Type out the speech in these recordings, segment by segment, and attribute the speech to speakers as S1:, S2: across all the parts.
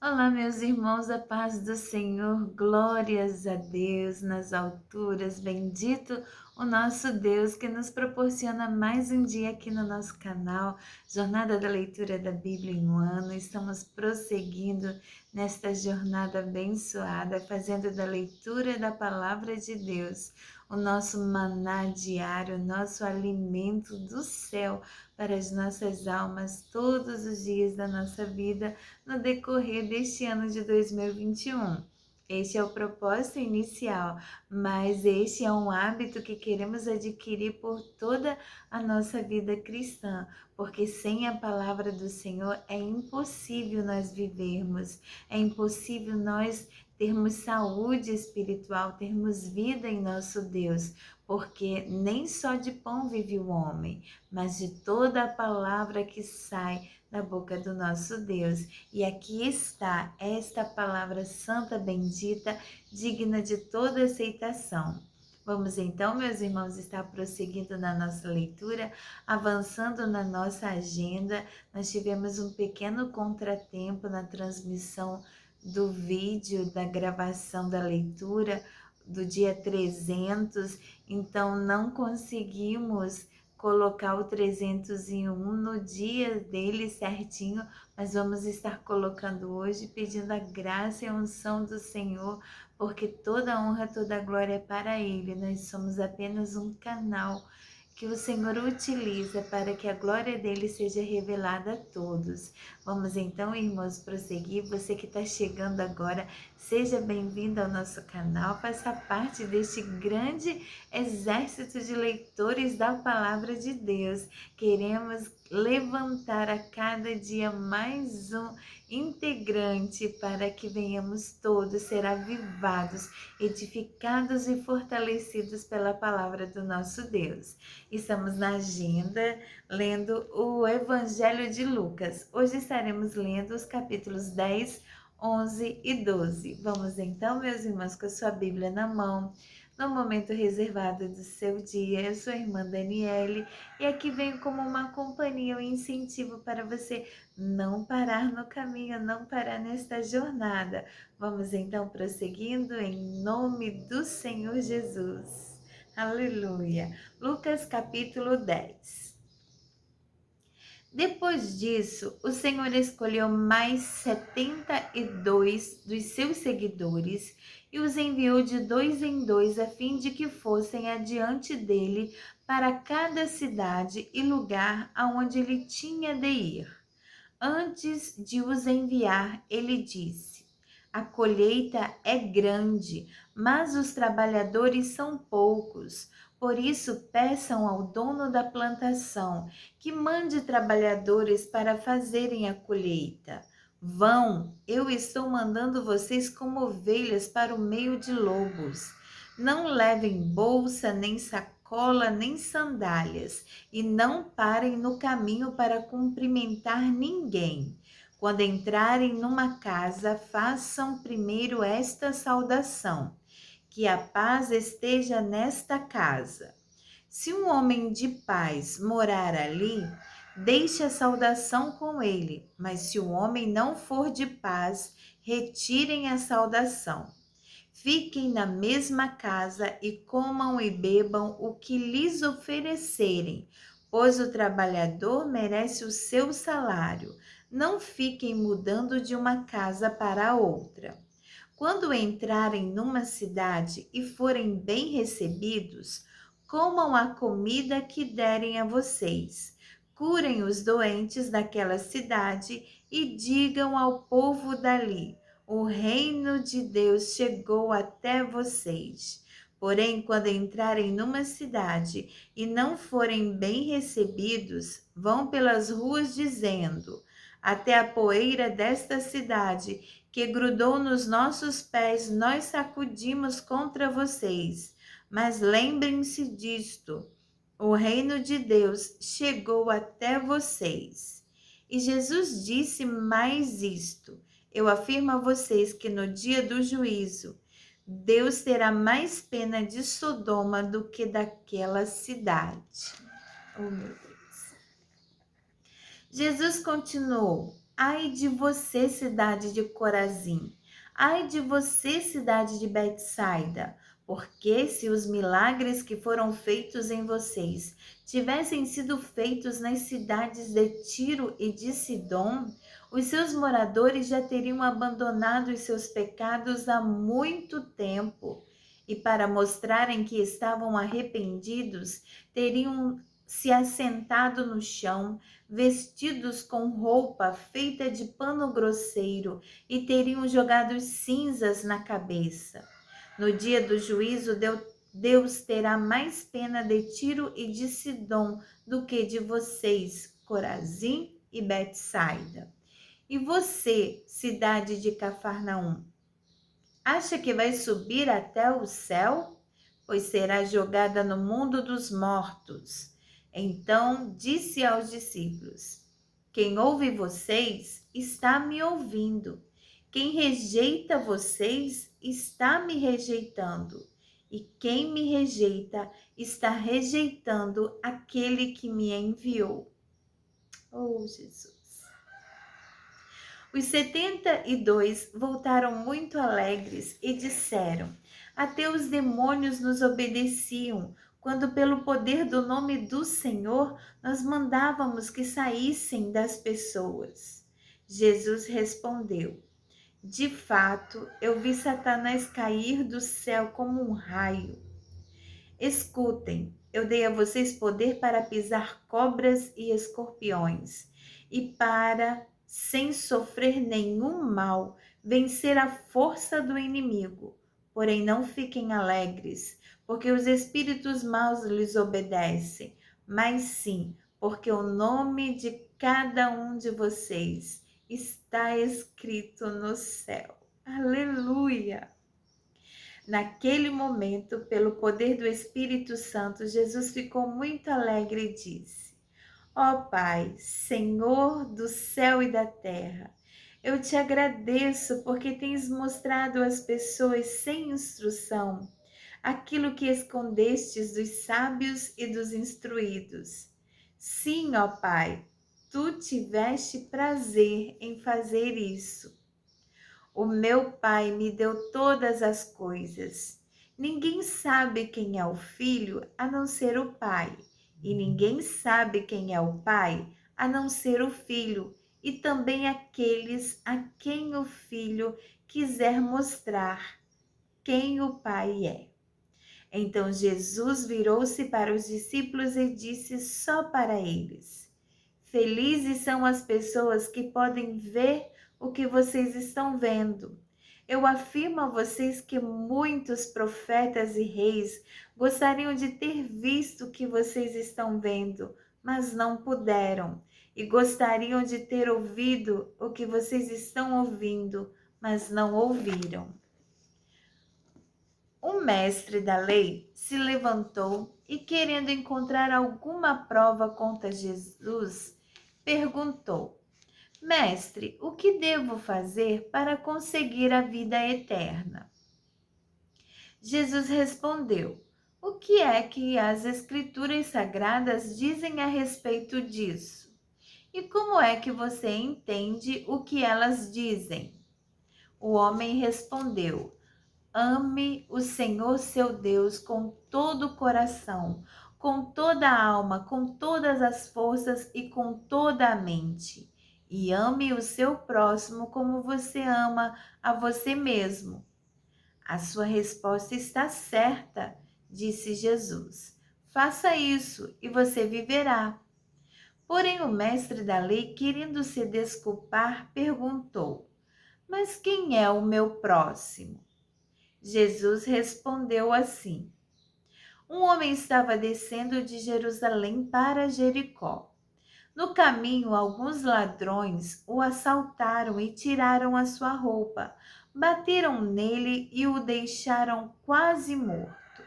S1: Olá, meus irmãos, a paz do Senhor, glórias a Deus nas alturas, bendito o nosso Deus que nos proporciona mais um dia aqui no nosso canal, Jornada da Leitura da Bíblia em um ano. Estamos prosseguindo nesta jornada abençoada, fazendo da leitura da Palavra de Deus o nosso maná diário, o nosso alimento do céu para as nossas almas todos os dias da nossa vida no decorrer deste ano de 2021. Este é o propósito inicial, mas este é um hábito que queremos adquirir por toda a nossa vida cristã, porque sem a palavra do Senhor é impossível nós vivermos, é impossível nós termos saúde espiritual, termos vida em nosso Deus, porque nem só de pão vive o homem, mas de toda a palavra que sai da boca do nosso Deus. E aqui está esta palavra santa, bendita, digna de toda aceitação. Vamos então, meus irmãos, estar prosseguindo na nossa leitura, avançando na nossa agenda. Nós tivemos um pequeno contratempo na transmissão do vídeo, da gravação da leitura do dia 300, então não conseguimos colocar o 301 no dia dele certinho, mas vamos estar colocando hoje, pedindo a graça e a unção do Senhor, porque toda a honra, toda a glória é para Ele. Nós somos apenas um canal que o Senhor utiliza para que a glória dele seja revelada a todos. Vamos então, irmãos, prosseguir. Você que está chegando agora, seja bem-vindo ao nosso canal, faça parte deste grande exército de leitores da Palavra de Deus. Queremos levantar a cada dia mais um integrante para que venhamos todos ser avivados, edificados e fortalecidos pela palavra do nosso Deus. Estamos na agenda lendo o Evangelho de Lucas. Hoje estaremos lendo os capítulos 10, 11 e 12. Vamos então, meus irmãos, com a sua Bíblia na mão, no momento reservado do seu dia. Eu sou a irmã Daniele e aqui venho como uma companhia, um incentivo para você não parar no caminho, não parar nesta jornada. Vamos então prosseguindo em nome do Senhor Jesus. Aleluia. Lucas capítulo 10. Depois disso, o Senhor escolheu mais 72 dos seus seguidores e os enviou de dois em dois a fim de que fossem adiante dele para cada cidade e lugar aonde ele tinha de ir. Antes de os enviar, ele disse: a colheita é grande, mas os trabalhadores são poucos. Por isso, peçam ao dono da plantação que mande trabalhadores para fazerem a colheita. Vão, eu estou mandando vocês como ovelhas para o meio de lobos. Não levem bolsa, nem sacola, nem sandálias, e não parem no caminho para cumprimentar ninguém. Quando entrarem numa casa, façam primeiro esta saudação: que a paz esteja nesta casa. Se um homem de paz morar ali, deixe a saudação com ele, mas se o homem não for de paz, retirem a saudação. Fiquem na mesma casa e comam e bebam o que lhes oferecerem, pois o trabalhador merece o seu salário. Não fiquem mudando de uma casa para outra. Quando entrarem numa cidade e forem bem recebidos, comam a comida que derem a vocês. Curem os doentes daquela cidade e digam ao povo dali: o reino de Deus chegou até vocês. Porém, quando entrarem numa cidade e não forem bem recebidos, vão pelas ruas dizendo: até a poeira desta cidade que grudou nos nossos pés, nós sacudimos contra vocês. Mas lembrem-se disto: o reino de Deus chegou até vocês. E Jesus disse mais isto: eu afirmo a vocês que no dia do juízo, Deus terá mais pena de Sodoma do que daquela cidade. Oh, meu Deus. Jesus continuou: Ai de você, cidade de Corazim! Ai de você, cidade de Betsaida! Porque se os milagres que foram feitos em vocês tivessem sido feitos nas cidades de Tiro e de Sidom, os seus moradores já teriam abandonado os seus pecados há muito tempo. E para mostrarem que estavam arrependidos, teriam se assentado no chão, vestidos com roupa feita de pano grosseiro, e teriam jogado cinzas na cabeça. No dia do juízo, Deus terá mais pena de Tiro e de Sidom do que de vocês, Corazim e Betsaida. E você, cidade de Cafarnaum, acha que vai subir até o céu? Pois será jogada no mundo dos mortos. Então disse aos discípulos: Quem ouve vocês está me ouvindo. Quem rejeita vocês está me rejeitando. E quem me rejeita está rejeitando aquele que me enviou. Oh, Jesus! Os 72 voltaram muito alegres e disseram: Até os demônios nos obedeciam, quando pelo poder do nome do Senhor nós mandávamos que saíssem das pessoas. Jesus respondeu: De fato, eu vi Satanás cair do céu como um raio. Escutem, eu dei a vocês poder para pisar cobras e escorpiões, e para, sem sofrer nenhum mal, vencer a força do inimigo. Porém, não fiquem alegres, porque os espíritos maus lhes obedecem, mas sim, porque o nome de cada um de vocês está escrito no céu. Aleluia! Naquele momento, pelo poder do Espírito Santo, Jesus ficou muito alegre e disse: Ó Pai, Senhor do céu e da terra, eu te agradeço porque tens mostrado às pessoas sem instrução aquilo que escondestes dos sábios e dos instruídos. Sim, ó Pai, tu tiveste prazer em fazer isso. O meu Pai me deu todas as coisas. Ninguém sabe quem é o Filho a não ser o Pai, e ninguém sabe quem é o Pai a não ser o Filho, e também aqueles a quem o Filho quiser mostrar quem o Pai é. Então Jesus virou-se para os discípulos e disse só para eles: Felizes são as pessoas que podem ver o que vocês estão vendo. Eu afirmo a vocês que muitos profetas e reis gostariam de ter visto o que vocês estão vendo, mas não puderam, e gostariam de ter ouvido o que vocês estão ouvindo, mas não ouviram. O mestre da lei se levantou e, querendo encontrar alguma prova contra Jesus, perguntou: Mestre, o que devo fazer para conseguir a vida eterna? Jesus respondeu: O que é que as Escrituras Sagradas dizem a respeito disso? E como é que você entende o que elas dizem? O homem respondeu: Ame o Senhor seu Deus com todo o coração, com toda a alma, com todas as forças e com toda a mente. E ame o seu próximo como você ama a você mesmo. A sua resposta está certa, disse Jesus. Faça isso e você viverá. Porém, o mestre da lei, querendo se desculpar, perguntou: Mas quem é o meu próximo? Jesus respondeu assim: Um homem estava descendo de Jerusalém para Jericó. No caminho, alguns ladrões o assaltaram e tiraram a sua roupa, bateram nele e o deixaram quase morto.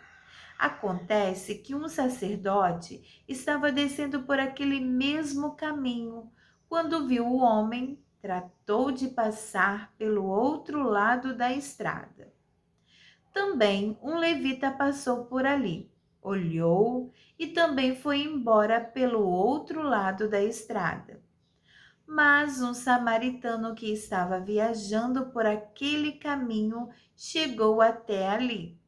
S1: Acontece que um sacerdote estava descendo por aquele mesmo caminho. Quando viu o homem, tratou de passar pelo outro lado da estrada. Também um levita passou por ali, olhou e também foi embora pelo outro lado da estrada. Mas um samaritano que estava viajando por aquele caminho chegou até ali.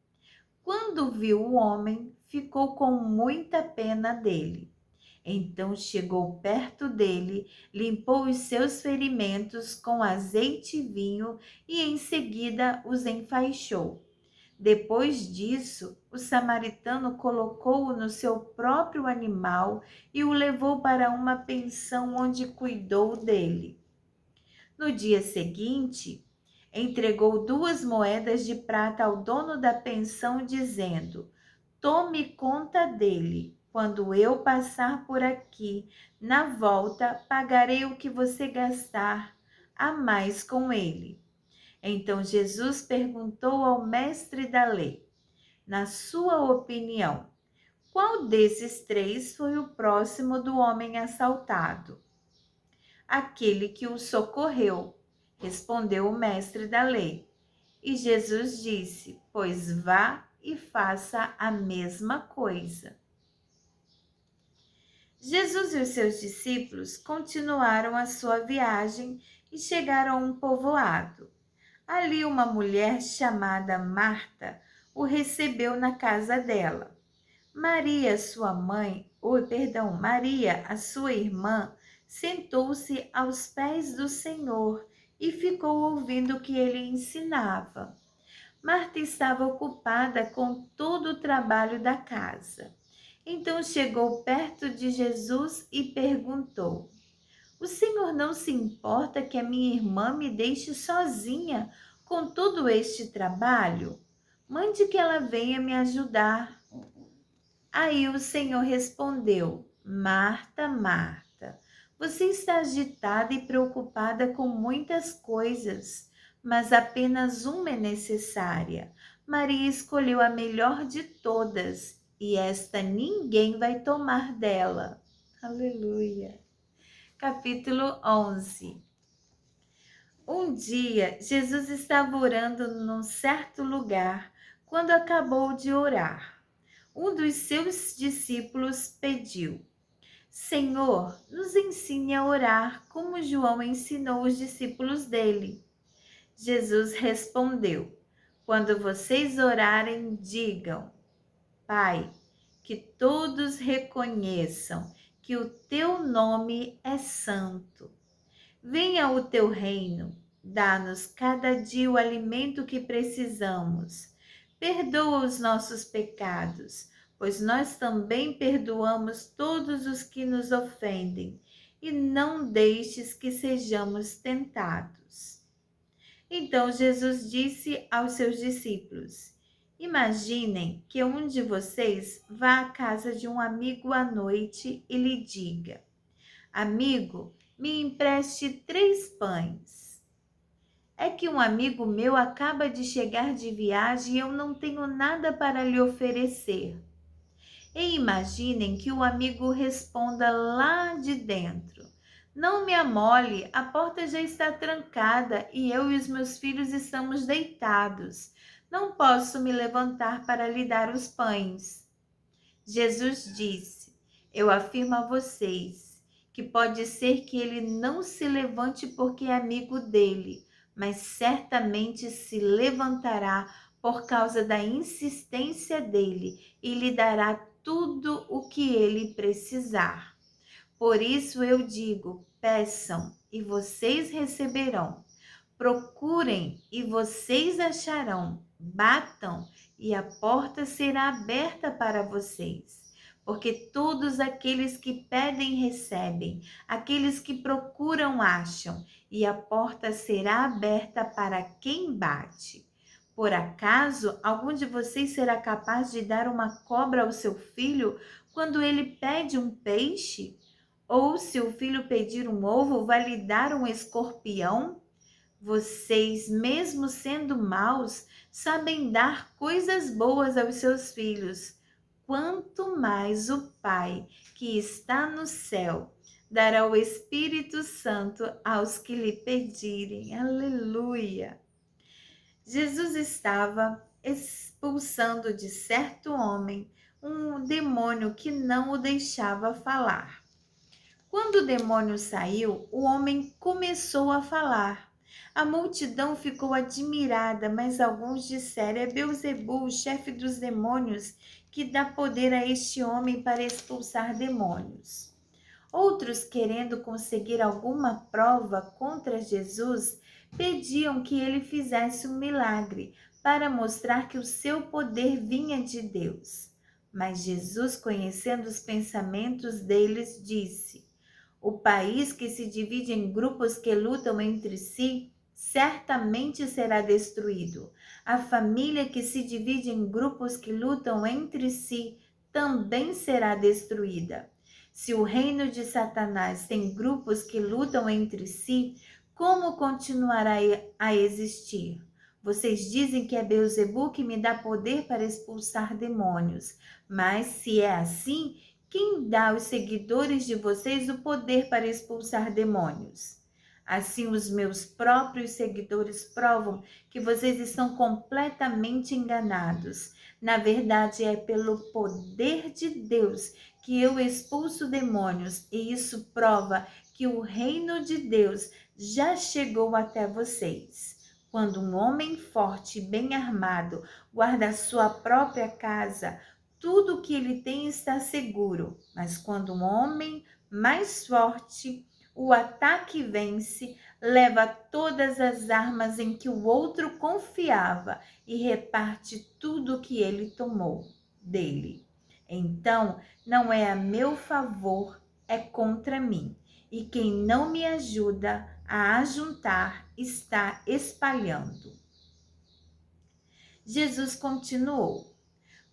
S1: Quando viu o homem, ficou com muita pena dele. Então chegou perto dele, limpou os seus ferimentos com azeite e vinho e em seguida os enfaixou. Depois disso, o samaritano colocou-o no seu próprio animal e o levou para uma pensão onde cuidou dele. No dia seguinte, entregou 2 moedas de prata ao dono da pensão, dizendo: Tome conta dele. Quando eu passar por aqui, na volta, pagarei o que você gastar a mais com ele. Então Jesus perguntou ao mestre da lei: Na sua opinião, qual desses 3 foi o próximo do homem assaltado? Aquele que o socorreu, respondeu o mestre da lei. E Jesus disse: Pois vá e faça a mesma coisa. Jesus e os seus discípulos continuaram a sua viagem e chegaram a um povoado. Ali uma mulher chamada Marta o recebeu na casa dela. Maria, a sua irmã, sentou-se aos pés do Senhor e ficou ouvindo o que ele ensinava. Marta estava ocupada com todo o trabalho da casa. Então chegou perto de Jesus e perguntou: O Senhor não se importa que a minha irmã me deixe sozinha com todo este trabalho? Mande que ela venha me ajudar. Aí o Senhor respondeu: Marta, Marta, você está agitada e preocupada com muitas coisas, mas apenas uma é necessária. Maria escolheu a melhor de todas, e esta ninguém vai tomar dela. Aleluia. Capítulo 11. Um dia, Jesus estava orando num certo lugar. Quando acabou de orar, um dos seus discípulos pediu: Senhor, nos ensine a orar como João ensinou os discípulos dele. Jesus respondeu: Quando vocês orarem, digam: Pai, que todos reconheçam que o teu nome é santo. Venha o teu reino, dá-nos cada dia o alimento que precisamos. Perdoa os nossos pecados, pois nós também perdoamos todos os que nos ofendem, e não deixes que sejamos tentados. Então Jesus disse aos seus discípulos: Imaginem que um de vocês vá à casa de um amigo à noite e lhe diga: Amigo, me empreste 3 pães. É que um amigo meu acaba de chegar de viagem e eu não tenho nada para lhe oferecer. E imaginem que o amigo responda lá de dentro: Não me amole, a porta já está trancada e eu e os meus filhos estamos deitados. Não posso me levantar para lhe dar os pães. Jesus disse: Eu afirmo a vocês que pode ser que ele não se levante porque é amigo dele, mas certamente se levantará por causa da insistência dele e lhe dará tudo o que ele precisar. Por isso eu digo: peçam e vocês receberão. Procurem e vocês acharão. Batam e a porta será aberta para vocês. Porque todos aqueles que pedem recebem, aqueles que procuram acham, e a porta será aberta para quem bate. Por acaso algum de vocês será capaz de dar uma cobra ao seu filho quando ele pede um peixe? Ou se o filho pedir um ovo, vai lhe dar um escorpião? Vocês, mesmo sendo maus, sabem dar coisas boas aos seus filhos. Quanto mais o Pai, que está no céu, dará o Espírito Santo aos que lhe pedirem. Aleluia! Jesus estava expulsando de certo homem um demônio que não o deixava falar. Quando o demônio saiu, o homem começou a falar. A multidão ficou admirada, mas alguns disseram: é Beelzebul, o chefe dos demônios, que dá poder a este homem para expulsar demônios. Outros, querendo conseguir alguma prova contra Jesus, pediam que ele fizesse um milagre para mostrar que o seu poder vinha de Deus. Mas Jesus, conhecendo os pensamentos deles, disse: o país que se divide em grupos que lutam entre si certamente será destruído. A família que se divide em grupos que lutam entre si também será destruída. Se o reino de Satanás tem grupos que lutam entre si, como continuará a existir? Vocês dizem que é Beelzebul que me dá poder para expulsar demônios. Mas se é assim, quem dá aos seguidores de vocês o poder para expulsar demônios? Assim, os meus próprios seguidores provam que vocês estão completamente enganados. Na verdade, é pelo poder de Deus que eu expulso demônios, e isso prova que o reino de Deus já chegou até vocês. Quando um homem forte e bem armado guarda a sua própria casa, tudo que ele tem está seguro. Mas quando um homem mais forte o ataque vence, leva todas as armas em que o outro confiava e reparte tudo que ele tomou dele. Então, não é a meu favor, é contra mim. E quem não me ajuda a ajuntar está espalhando. Jesus continuou: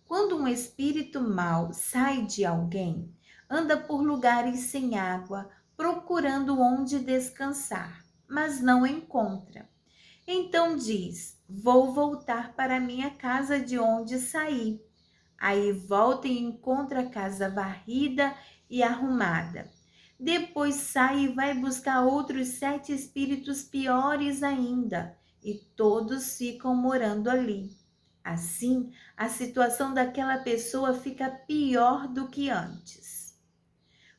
S1: quando um espírito mau sai de alguém, anda por lugares sem água, procurando onde descansar, mas não encontra. Então diz: vou voltar para minha casa de onde saí. Aí volta e encontra a casa varrida e arrumada. Depois sai e vai buscar outros 7 espíritos piores ainda, e todos ficam morando ali. Assim, a situação daquela pessoa fica pior do que antes.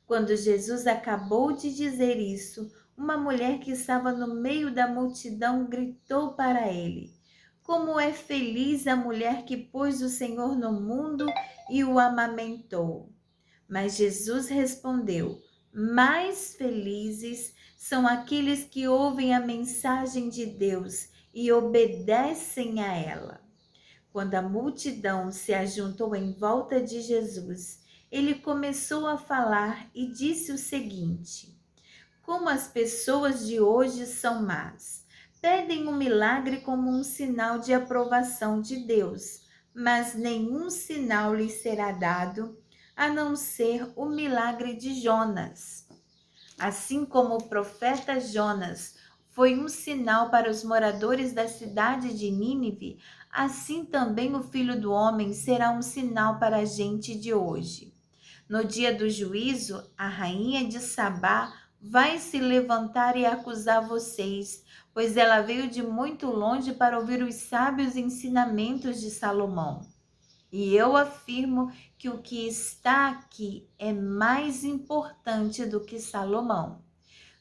S1: Quando Jesus acabou de dizer isso, uma mulher que estava no meio da multidão gritou para ele: como é feliz a mulher que pôs o Senhor no mundo e o amamentou. Mas Jesus respondeu: mais felizes são aqueles que ouvem a mensagem de Deus e obedecem a ela. Quando a multidão se ajuntou em volta de Jesus, ele começou a falar e disse o seguinte: como as pessoas de hoje são más. Pedem um milagre como um sinal de aprovação de Deus, mas nenhum sinal lhes será dado, a não ser o milagre de Jonas. Assim como o profeta Jonas foi um sinal para os moradores da cidade de Nínive, assim também o Filho do Homem será um sinal para a gente de hoje. No dia do juízo, a rainha de Sabá vai se levantar e acusar vocês, pois ela veio de muito longe para ouvir os sábios ensinamentos de Salomão. E eu afirmo que o que está aqui é mais importante do que Salomão.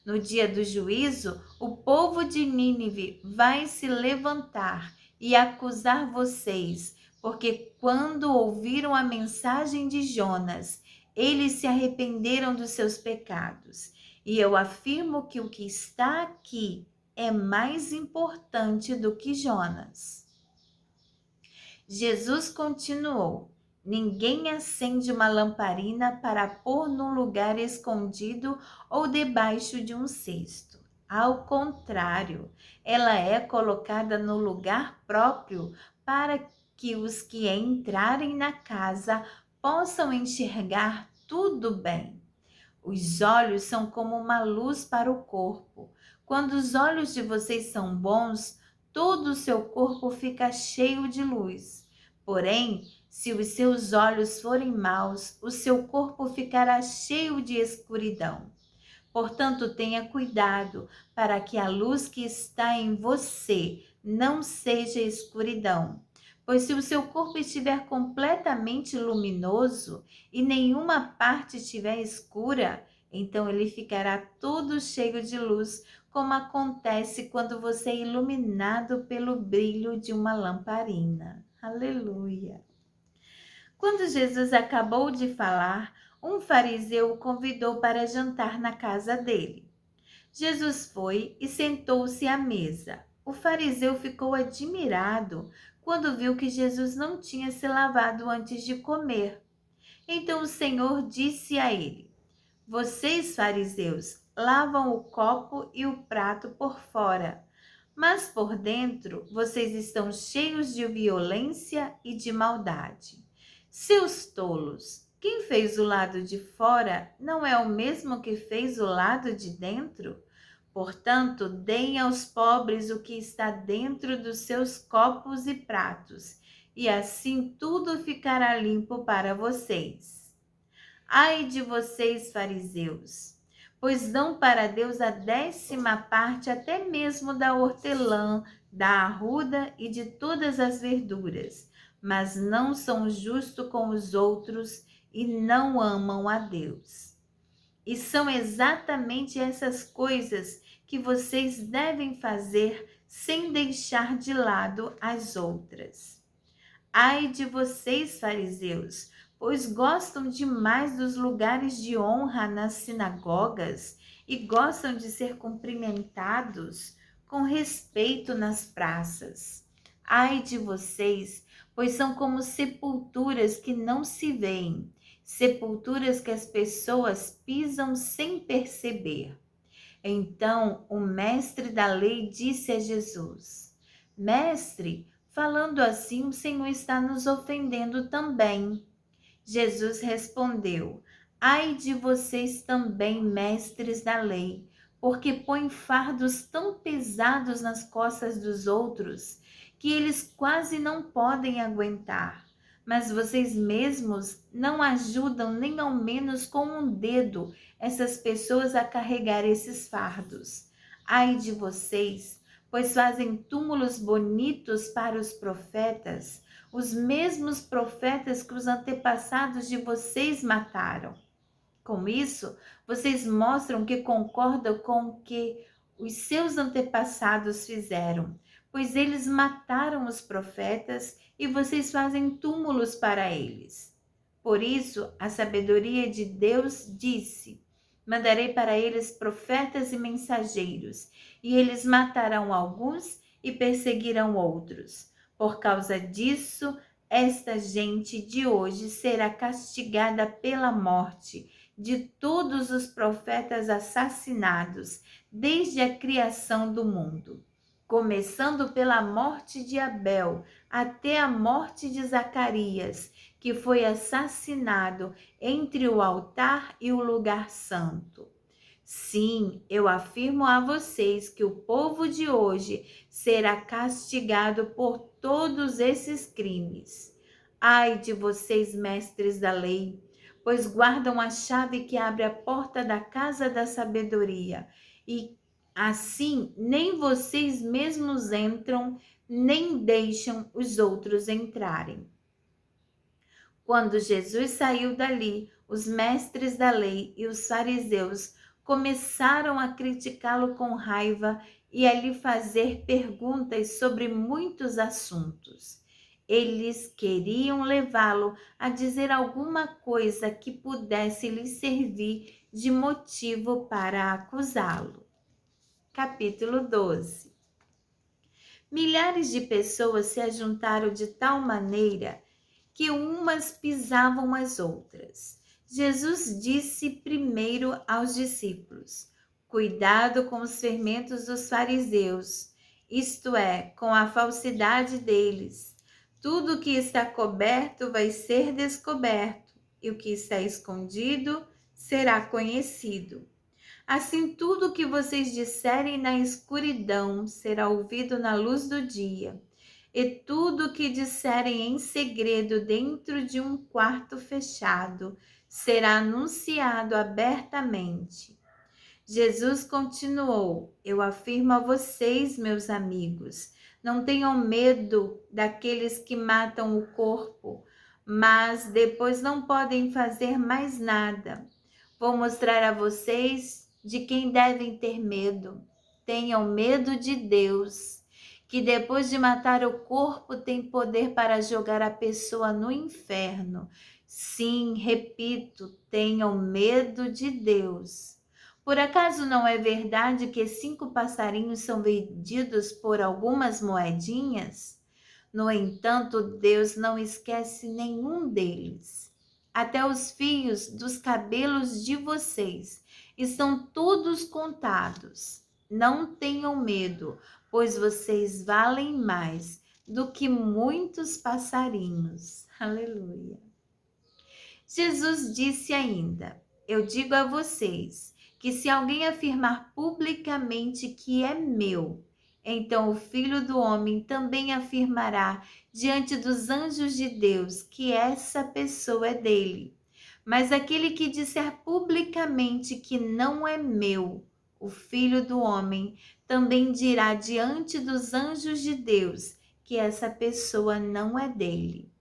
S1: No dia do juízo, o povo de Nínive vai se levantar e acusar vocês, porque quando ouviram a mensagem de Jonas, eles se arrependeram dos seus pecados. E eu afirmo que o que está aqui é mais importante do que Jonas. Jesus continuou: ninguém acende uma lamparina para pôr num lugar escondido ou debaixo de um cesto. Ao contrário, ela é colocada no lugar próprio para que os que entrarem na casa possam enxergar tudo bem. Os olhos são como uma luz para o corpo. Quando os olhos de vocês são bons, todo o seu corpo fica cheio de luz. Porém, se os seus olhos forem maus, o seu corpo ficará cheio de escuridão. Portanto, tenha cuidado para que a luz que está em você não seja escuridão. Pois se o seu corpo estiver completamente luminoso e nenhuma parte estiver escura, Então ele ficará todo cheio de luz, como acontece quando você é iluminado pelo brilho de uma lamparina. Aleluia! Quando Jesus acabou de falar, um fariseu o convidou para jantar na casa dele. Jesus foi e sentou-se à mesa. O fariseu ficou admirado quando viu que Jesus não tinha se lavado antes de comer. Então o Senhor disse a ele: Vocês, fariseus, lavam o copo e o prato por fora, mas por dentro vocês estão cheios de violência e de maldade. Seus tolos, quem fez o lado de fora não é o mesmo que fez o lado de dentro? Portanto, deem aos pobres o que está dentro dos seus copos e pratos, e assim tudo ficará limpo para vocês. Ai de vocês, fariseus, pois dão para Deus a 10ª parte até mesmo da hortelã, da arruda e de todas as verduras, mas não são justos com os outros e não amam a Deus. E são exatamente essas coisas que vocês devem fazer sem deixar de lado as outras. Ai de vocês, fariseus, pois gostam demais dos lugares de honra nas sinagogas e gostam de ser cumprimentados com respeito nas praças. Ai de vocês, pois são como sepulturas que não se veem, sepulturas que as pessoas pisam sem perceber. Então o mestre da lei disse a Jesus: Mestre, falando assim, o Senhor está nos ofendendo também. Jesus respondeu: Ai de vocês também, mestres da lei, porque põem fardos tão pesados nas costas dos outros que eles quase não podem aguentar. Mas vocês mesmos não ajudam nem ao menos com um dedo essas pessoas a carregar esses fardos. Ai de vocês, pois fazem túmulos bonitos para os profetas, os mesmos profetas que os antepassados de vocês mataram. Com isso, vocês mostram que concordam com o que os seus antepassados fizeram, pois eles mataram os profetas e vocês fazem túmulos para eles. Por isso, a sabedoria de Deus disse: Mandarei para eles profetas e mensageiros, e eles matarão alguns e perseguirão outros. Por causa disso, esta gente de hoje será castigada pela morte de todos os profetas assassinados desde a criação do mundo, começando pela morte de Abel até a morte de Zacarias, que foi assassinado entre o altar e o lugar santo. Sim, eu afirmo a vocês que o povo de hoje será castigado por todos esses crimes. Ai de vocês, mestres da lei, pois guardam a chave que abre a porta da casa da sabedoria, e assim nem vocês mesmos entram, nem deixam os outros entrarem. Quando Jesus saiu dali, os mestres da lei e os fariseus começaram a criticá-lo com raiva e a lhe fazer perguntas sobre muitos assuntos. Eles queriam levá-lo a dizer alguma coisa que pudesse lhe servir de motivo para acusá-lo. Capítulo 12. Milhares de pessoas se ajuntaram de tal maneira que umas pisavam as outras. Jesus disse primeiro aos discípulos: Cuidado com os fermentos dos fariseus, isto é, com a falsidade deles. Tudo o que está coberto vai ser descoberto, e o que está escondido será conhecido. Assim, tudo o que vocês disserem na escuridão será ouvido na luz do dia, e tudo o que disserem em segredo dentro de um quarto fechado será anunciado abertamente. Jesus continuou: Eu afirmo a vocês, meus amigos, não tenham medo daqueles que matam o corpo, mas depois não podem fazer mais nada. Vou mostrar a vocês de quem devem ter medo. Tenham medo de Deus, que depois de matar o corpo tem poder para jogar a pessoa no inferno. Sim, repito, tenham medo de Deus. Por acaso não é verdade que 5 passarinhos são vendidos por algumas moedinhas? No entanto, Deus não esquece nenhum deles. Até os fios dos cabelos de vocês estão todos contados. Não tenham medo, pois vocês valem mais do que muitos passarinhos. Aleluia. Jesus disse ainda: Eu digo a vocês que se alguém afirmar publicamente que é meu, então o Filho do Homem também afirmará diante dos anjos de Deus que essa pessoa é dele. Mas aquele que disser publicamente que não é meu, o Filho do Homem também dirá diante dos anjos de Deus que essa pessoa não é dele.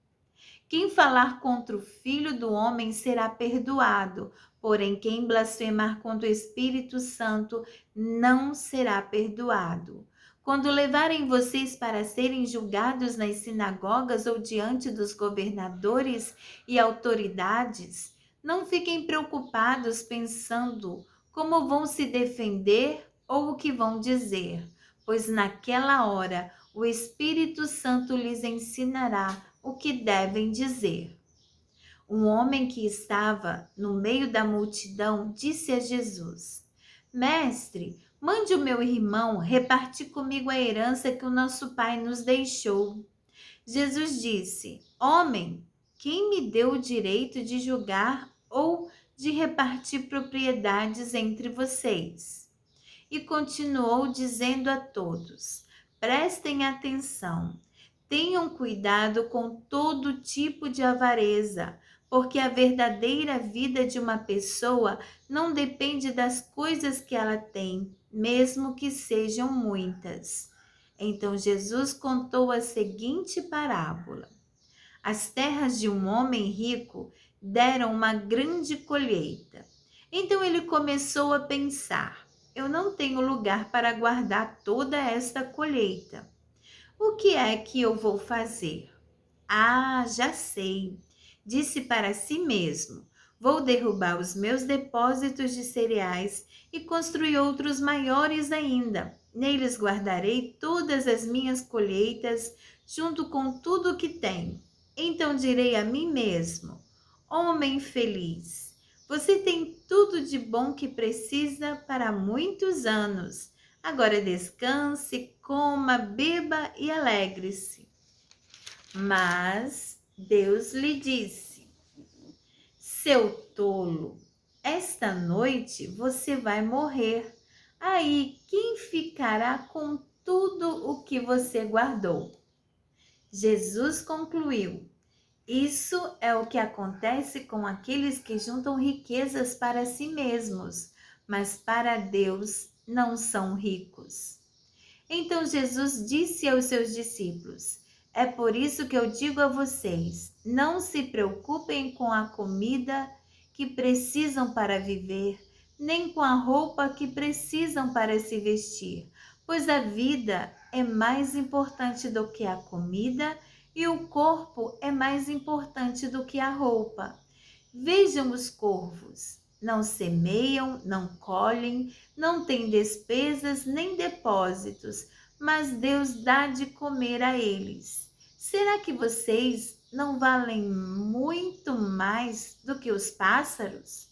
S1: Quem falar contra o Filho do Homem será perdoado, porém quem blasfemar contra o Espírito Santo não será perdoado. Quando levarem vocês para serem julgados nas sinagogas ou diante dos governadores e autoridades, não fiquem preocupados pensando como vão se defender ou o que vão dizer, pois naquela hora o Espírito Santo lhes ensinará o que devem dizer. Um homem que estava no meio da multidão disse a Jesus: Mestre, mande o meu irmão repartir comigo a herança que o nosso pai nos deixou. Jesus disse: Homem, quem me deu o direito de julgar ou de repartir propriedades entre vocês? E continuou dizendo a todos: Prestem atenção. Tenham cuidado com todo tipo de avareza, porque a verdadeira vida de uma pessoa não depende das coisas que ela tem, mesmo que sejam muitas. Então Jesus contou a seguinte parábola: As terras de um homem rico deram uma grande colheita. Então ele começou a pensar: eu não tenho lugar para guardar toda esta colheita. O que é que eu vou fazer? Ah, já sei. Disse para si mesmo: Vou derrubar os meus depósitos de cereais e construir outros maiores ainda. Neles guardarei todas as minhas colheitas, junto com tudo o que tenho. Então direi a mim mesmo: Homem feliz, você tem tudo de bom que precisa para muitos anos. Agora descanse, coma, beba e alegre-se. Mas Deus lhe disse: Seu tolo, esta noite você vai morrer. Aí quem ficará com tudo o que você guardou? Jesus concluiu: Isso é o que acontece com aqueles que juntam riquezas para si mesmos, mas para Deus não são ricos. Então Jesus disse aos seus discípulos: É por isso que eu digo a vocês: não se preocupem com a comida que precisam para viver, nem com a roupa que precisam para se vestir, pois a vida é mais importante do que a comida e o corpo é mais importante do que a roupa. Vejam os corvos. Não semeiam, não colhem, não têm despesas nem depósitos, mas Deus dá de comer a eles. Será que vocês não valem muito mais do que os pássaros?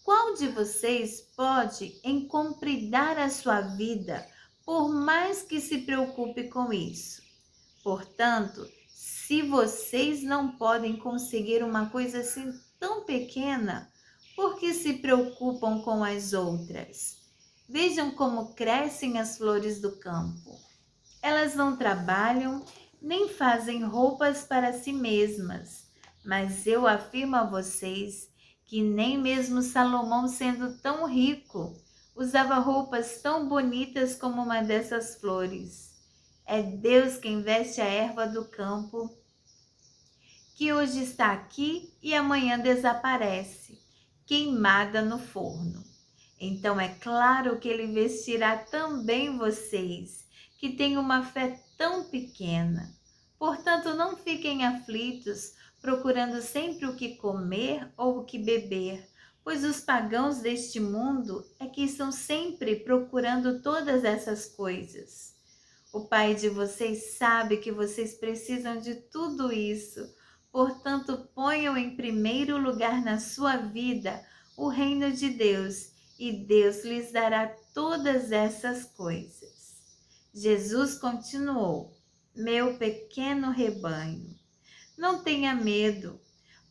S1: Qual de vocês pode encompridar a sua vida, por mais que se preocupe com isso? Portanto, se vocês não podem conseguir uma coisa assim tão pequena, por que se preocupam com as outras? Vejam como crescem as flores do campo. Elas não trabalham nem fazem roupas para si mesmas, mas eu afirmo a vocês que nem mesmo Salomão, sendo tão rico, usava roupas tão bonitas como uma dessas flores. É Deus quem veste a erva do campo, que hoje está aqui e amanhã desaparece. queimada no forno. Então é claro que ele vestirá também vocês, que têm uma fé tão pequena. Portanto, não fiquem aflitos, procurando sempre o que comer ou o que beber, pois os pagãos deste mundo é que estão sempre procurando todas essas coisas. O Pai de vocês sabe que vocês precisam de tudo isso. Portanto, ponham em primeiro lugar na sua vida o reino de Deus, e Deus lhes dará todas essas coisas. Jesus continuou: Meu pequeno rebanho, não tenha medo,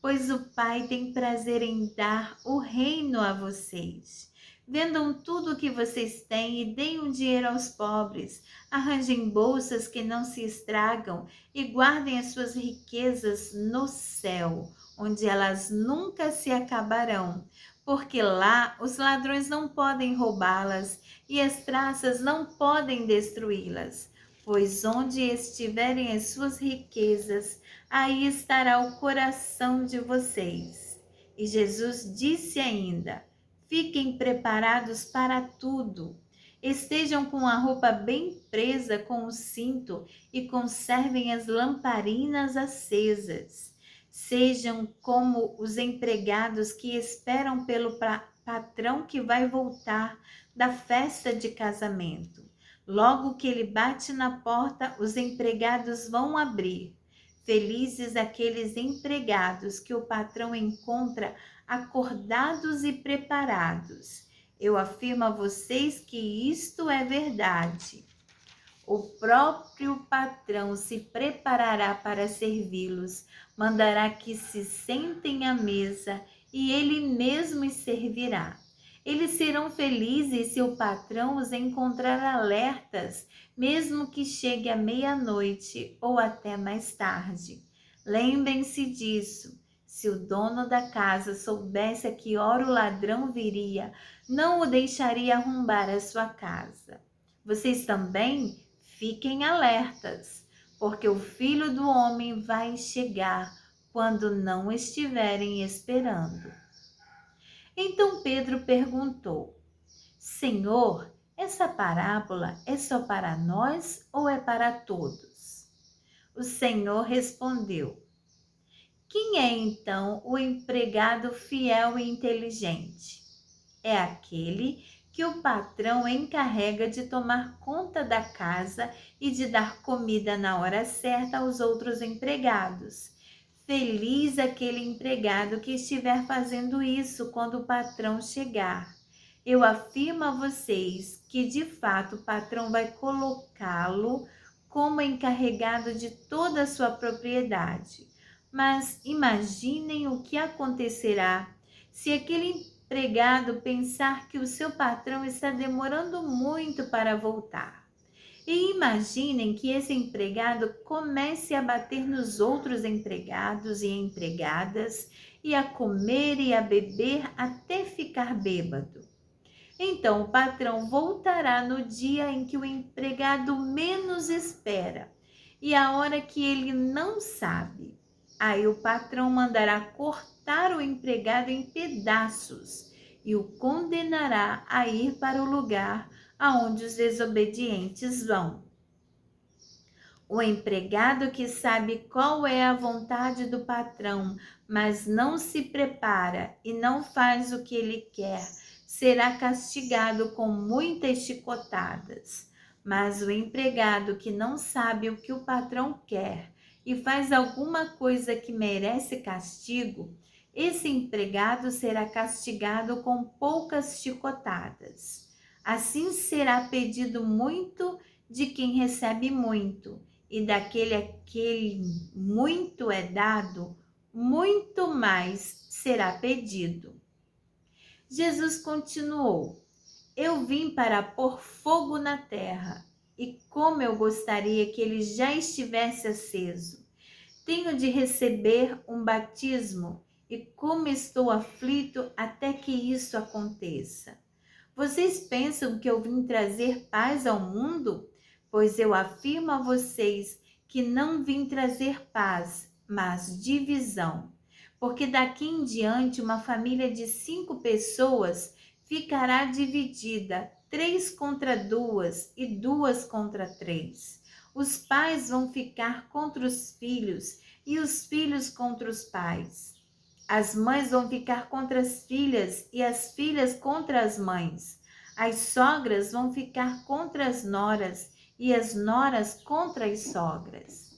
S1: pois o Pai tem prazer em dar o reino a vocês. Vendam tudo o que vocês têm e deem o dinheiro aos pobres. Arranjem bolsas que não se estragam e guardem as suas riquezas no céu, onde elas nunca se acabarão, porque lá os ladrões não podem roubá-las e as traças não podem destruí-las. Pois onde estiverem as suas riquezas, aí estará o coração de vocês. E Jesus disse ainda: Fiquem preparados para tudo. Estejam com a roupa bem presa com o cinto e conservem as lamparinas acesas. Sejam como os empregados que esperam pelo patrão que vai voltar da festa de casamento. Logo que ele bate na porta, os empregados vão abrir. Felizes aqueles empregados que o patrão encontra acordados e preparados. Eu afirmo a vocês que isto é verdade. O próprio patrão se preparará para servi-los, mandará que se sentem à mesa e ele mesmo os servirá. Eles serão felizes se o patrão os encontrar alertas, mesmo que chegue à meia-noite ou até mais tarde. Lembrem-se disso. Se o dono da casa soubesse a que hora o ladrão viria, não o deixaria arrombar a sua casa. Vocês também fiquem alertas, porque o Filho do Homem vai chegar quando não estiverem esperando. Então Pedro perguntou: Senhor, essa parábola é só para nós ou é para todos? O Senhor respondeu: Quem é então o empregado fiel e inteligente? É aquele que o patrão encarrega de tomar conta da casa e de dar comida na hora certa aos outros empregados. Feliz aquele empregado que estiver fazendo isso quando o patrão chegar. Eu afirmo a vocês que, de fato, o patrão vai colocá-lo como encarregado de toda a sua propriedade. Mas imaginem o que acontecerá se aquele empregado pensar que o seu patrão está demorando muito para voltar. E imaginem que esse empregado comece a bater nos outros empregados e empregadas e a comer e a beber até ficar bêbado. Então o patrão voltará no dia em que o empregado menos espera e a hora que ele não sabe. Aí o patrão mandará cortar o empregado em pedaços e o condenará a ir para o lugar aonde os desobedientes vão. O empregado que sabe qual é a vontade do patrão, mas não se prepara e não faz o que ele quer, será castigado com muitas chicotadas. Mas o empregado que não sabe o que o patrão quer e faz alguma coisa que merece castigo, esse empregado será castigado com poucas chicotadas. Assim será pedido muito de quem recebe muito, e daquele a quem muito é dado, muito mais será pedido. Jesus continuou: Eu vim para pôr fogo na terra, e como eu gostaria que ele já estivesse aceso. Tenho de receber um batismo, e como estou aflito até que isso aconteça. Vocês pensam que eu vim trazer paz ao mundo? Pois eu afirmo a vocês que não vim trazer paz, mas divisão. porque daqui em diante uma família de 5 pessoas ficará dividida, 3 contra 2 e 2 contra 3. Os pais vão ficar contra os filhos e os filhos contra os pais. As mães vão ficar contra as filhas e as filhas contra as mães. As sogras vão ficar contra as noras e as noras contra as sogras.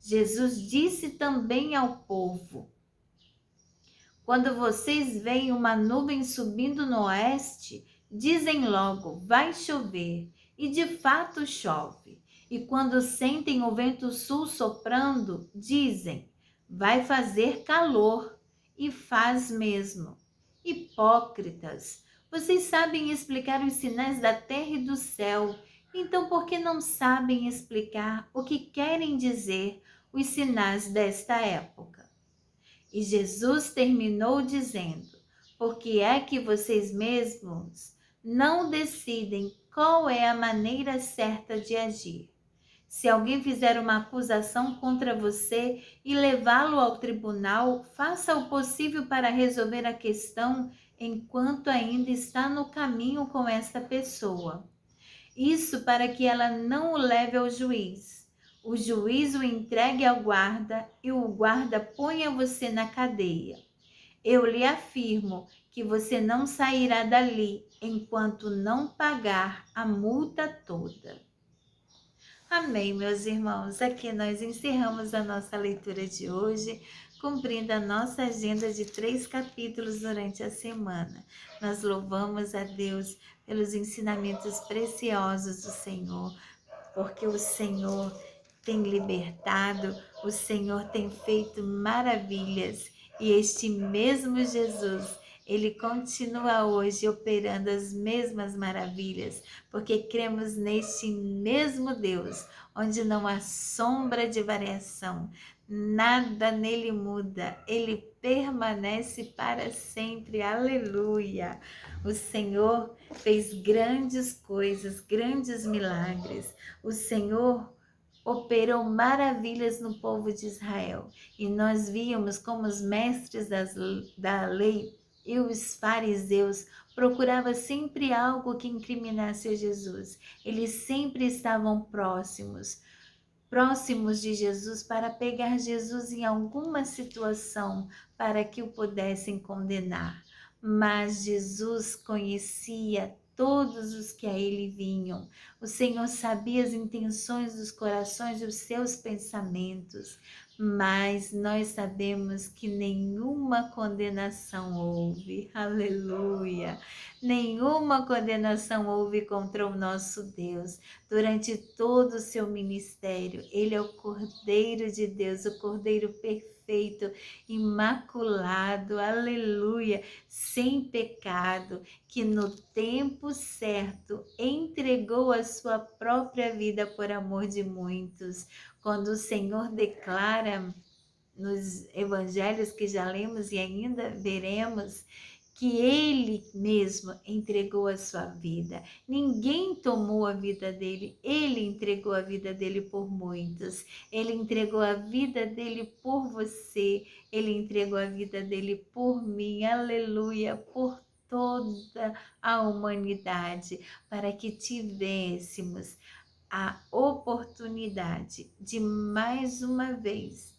S1: Jesus disse também ao povo: quando vocês veem uma nuvem subindo no oeste, dizem logo, vai chover, e de fato chove. E quando sentem o vento sul soprando, dizem, vai fazer calor, e faz mesmo. Hipócritas, vocês sabem explicar os sinais da terra e do céu, então por que não sabem explicar o que querem dizer os sinais desta época? E Jesus terminou dizendo, porque é que vocês mesmos não decidem qual é a maneira certa de agir. Se alguém fizer uma acusação contra você e levá-lo ao tribunal, faça o possível para resolver a questão enquanto ainda está no caminho com essa pessoa. Isso para que ela não o leve ao juiz. O juiz o entregue ao guarda e o guarda ponha você na cadeia. Eu lhe afirmo que você não sairá dali enquanto não pagar a multa toda. Amém, meus irmãos. Aqui nós encerramos a nossa leitura de hoje, cumprindo a nossa agenda de 3 capítulos durante a semana. Nós louvamos a Deus pelos ensinamentos preciosos do Senhor, porque o Senhor tem libertado, o Senhor tem feito maravilhas e este mesmo Jesus, ele continua hoje operando as mesmas maravilhas, porque cremos neste mesmo Deus, onde não há sombra de variação, nada nele muda, ele permanece para sempre, aleluia. O Senhor fez grandes coisas, grandes milagres, o Senhor operou maravilhas no povo de Israel. E nós víamos como os mestres da lei e os fariseus procuravam sempre algo que incriminasse a Jesus. Eles sempre estavam próximos de Jesus para pegar Jesus em alguma situação para que o pudessem condenar. Mas Jesus conhecia todos os que a ele vinham. O Senhor sabia as intenções dos corações e os seus pensamentos, mas nós sabemos que nenhuma condenação houve. Aleluia! Nenhuma condenação houve contra o nosso Deus. Durante todo o seu ministério, ele é o Cordeiro de Deus, o Cordeiro perfeito, imaculado, aleluia, sem pecado, que no tempo certo entregou a sua própria vida por amor de muitos. Quando o Senhor declara nos evangelhos que já lemos e ainda veremos, que ele mesmo entregou a sua vida. Ninguém tomou a vida dele, ele entregou a vida dele por muitos. Ele entregou a vida dele por você, ele entregou a vida dele por mim, aleluia, por toda a humanidade, para que tivéssemos a oportunidade de mais uma vez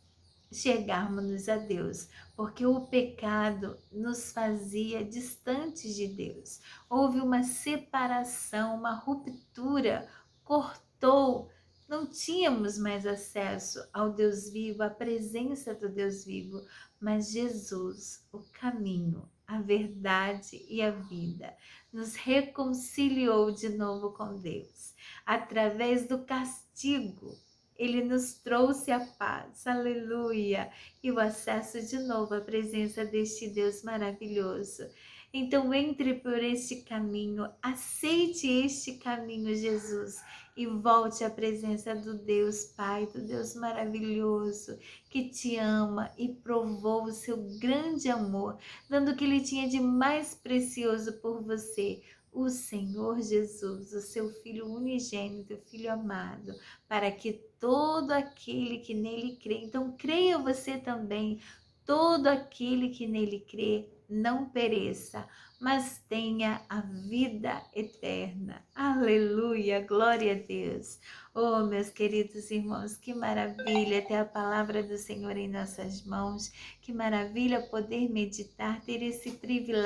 S1: chegarmos a Deus, porque o pecado nos fazia distantes de Deus. Houve uma separação, uma ruptura, cortou, não tínhamos mais acesso ao Deus vivo, à presença do Deus vivo, mas Jesus, o caminho, a verdade e a vida, nos reconciliou de novo com Deus, através do castigo. Ele nos trouxe a paz, aleluia, e o acesso de novo à presença deste Deus maravilhoso. Então entre por este caminho, aceite este caminho, Jesus, e volte à presença do Deus Pai, do Deus maravilhoso, que te ama e provou o seu grande amor, dando o que ele tinha de mais precioso por você, o Senhor Jesus, o seu Filho unigênito, Filho amado, para que todo aquele que nele crê, então creia você também, todo aquele que nele crê não pereça, mas tenha a vida eterna. Aleluia, glória a Deus. Oh, meus queridos irmãos, que maravilha ter a palavra do Senhor em nossas mãos, que maravilha poder meditar, ter esse privilégio